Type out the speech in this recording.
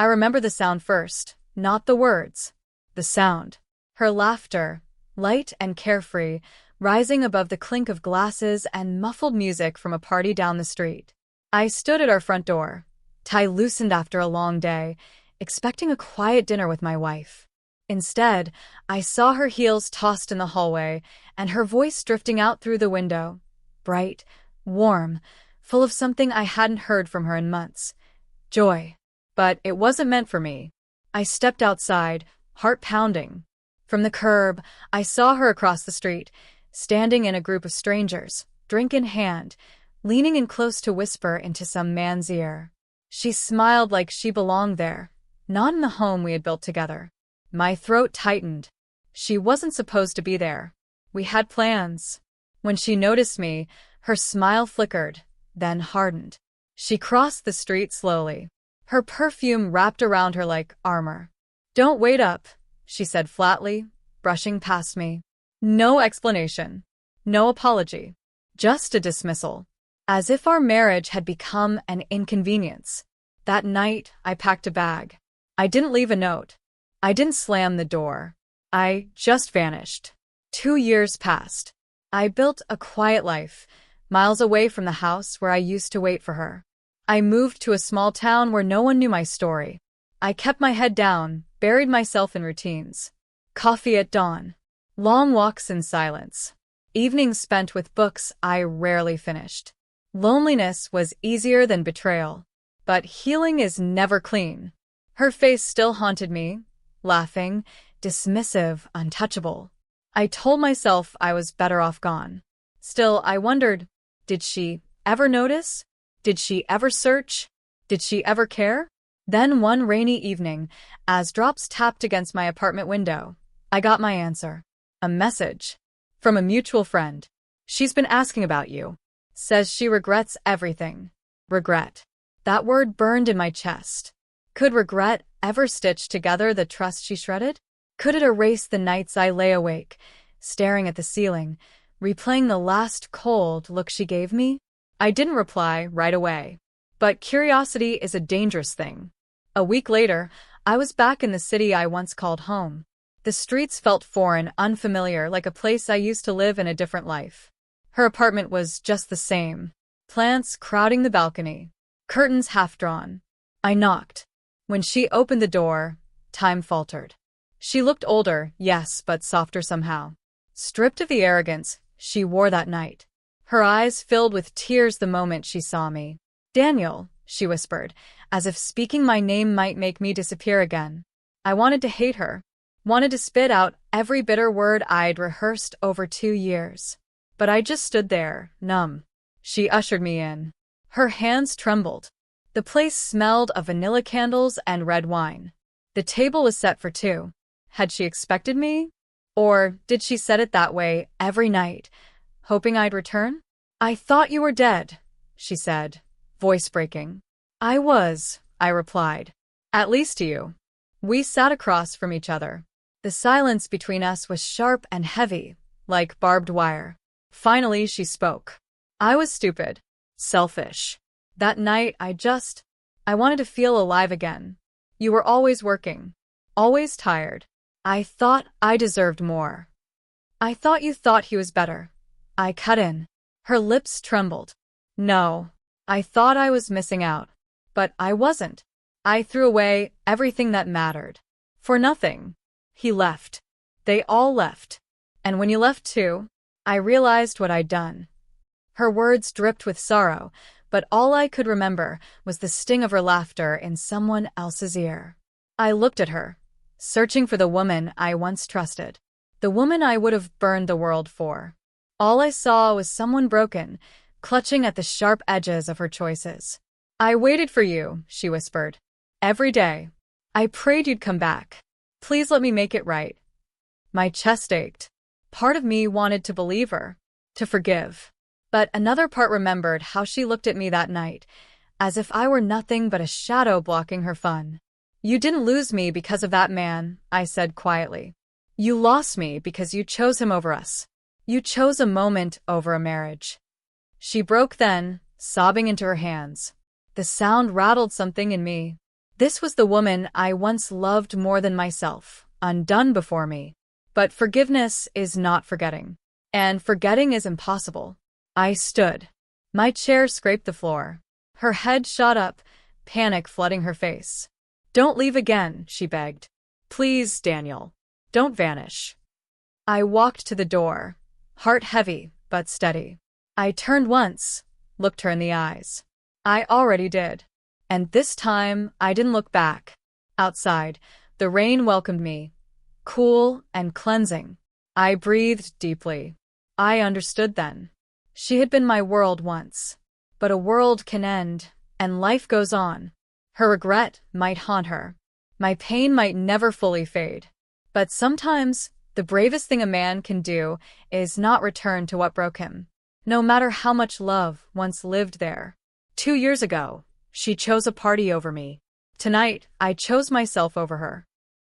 I remember the sound first, not the words. The sound. Her laughter, light and carefree, rising above the clink of glasses and muffled music from a party down the street. I stood at our front door, tie loosened after a long day, expecting a quiet dinner with my wife. Instead, I saw her heels tossed in the hallway and her voice drifting out through the window, bright, warm, full of something I hadn't heard from her in months. Joy. But it wasn't meant for me. I stepped outside, heart pounding. From the curb, I saw her across the street, standing in a group of strangers, drink in hand, leaning in close to whisper into some man's ear. She smiled like she belonged there, not in the home we had built together. My throat tightened. She wasn't supposed to be there. We had plans. When she noticed me, her smile flickered, then hardened. She crossed the street slowly, her perfume wrapped around her like armor. "Don't wait up," she said flatly, brushing past me. No explanation. No apology. Just a dismissal. As if our marriage had become an inconvenience. That night, I packed a bag. I didn't leave a note. I didn't slam the door. I just vanished. 2 years passed. I built a quiet life, miles away from the house where I used to wait for her. I moved to a small town where no one knew my story. I kept my head down, buried myself in routines. Coffee at dawn. Long walks in silence. Evenings spent with books I rarely finished. Loneliness was easier than betrayal. But healing is never clean. Her face still haunted me, laughing, dismissive, untouchable. I told myself I was better off gone. Still, I wondered, did she ever notice? Did she ever search? Did she ever care? Then one rainy evening, as drops tapped against my apartment window, I got my answer. A message. From a mutual friend. "She's been asking about you. Says she regrets everything." Regret. That word burned in my chest. Could regret ever stitch together the trust she shredded? Could it erase the nights I lay awake, staring at the ceiling, replaying the last cold look she gave me? I didn't reply right away. But curiosity is a dangerous thing. A week later, I was back in the city I once called home. The streets felt foreign, unfamiliar, like a place I used to live in a different life. Her apartment was just the same. Plants crowding the balcony. Curtains half drawn. I knocked. When she opened the door, time faltered. She looked older, yes, but softer somehow. Stripped of the arrogance she wore that night. Her eyes filled with tears the moment she saw me. "Daniel," she whispered, as if speaking my name might make me disappear again. I wanted to hate her. Wanted to spit out every bitter word I'd rehearsed over 2 years. But I just stood there, numb. She ushered me in. Her hands trembled. The place smelled of vanilla candles and red wine. The table was set for 2. Had she expected me? Or did she set it that way every night, hoping I'd return? "I thought you were dead," she said, voice breaking. "I was," I replied. "At least to you." We sat across from each other. The silence between us was sharp and heavy, like barbed wire. Finally, she spoke. "I was stupid. Selfish. That night, I wanted to feel alive again. You were always working. Always tired. I thought I deserved more. I thought you thought he was better." I cut in. Her lips trembled. "No. I thought I was missing out. But I wasn't. I threw away everything that mattered. For nothing." He left. They all left. "And when you left too, I realized what I'd done." Her words dripped with sorrow, but all I could remember was the sting of her laughter in someone else's ear. I looked at her, searching for the woman I once trusted. The woman I would have burned the world for. All I saw was someone broken, clutching at the sharp edges of her choices. "I waited for you," she whispered. "Every day. I prayed you'd come back. Please let me make it right." My chest ached. Part of me wanted to believe her, to forgive. But another part remembered how she looked at me that night, as if I were nothing but a shadow blocking her fun. "You didn't lose me because of that man," I said quietly. "You lost me because you chose him over us. You chose a moment over a marriage." She broke then, sobbing into her hands. The sound rattled something in me. This was the woman I once loved more than myself, undone before me. But forgiveness is not forgetting. And forgetting is impossible. I stood. My chair scraped the floor. Her head shot up, panic flooding her face. "Don't leave again," she begged. "Please, Daniel. Don't vanish." I walked to the door, heart heavy but steady. I turned once, looked her in the eyes. I already did. And this time, I didn't look back. Outside, the rain welcomed me, cool and cleansing. I breathed deeply. I understood then. She had been my world once. But a world can end, and life goes on. Her regret might haunt her. My pain might never fully fade. But sometimes, the bravest thing a man can do is not return to what broke him, no matter how much love once lived there. 2 years ago, she chose a party over me. Tonight, I chose myself over her.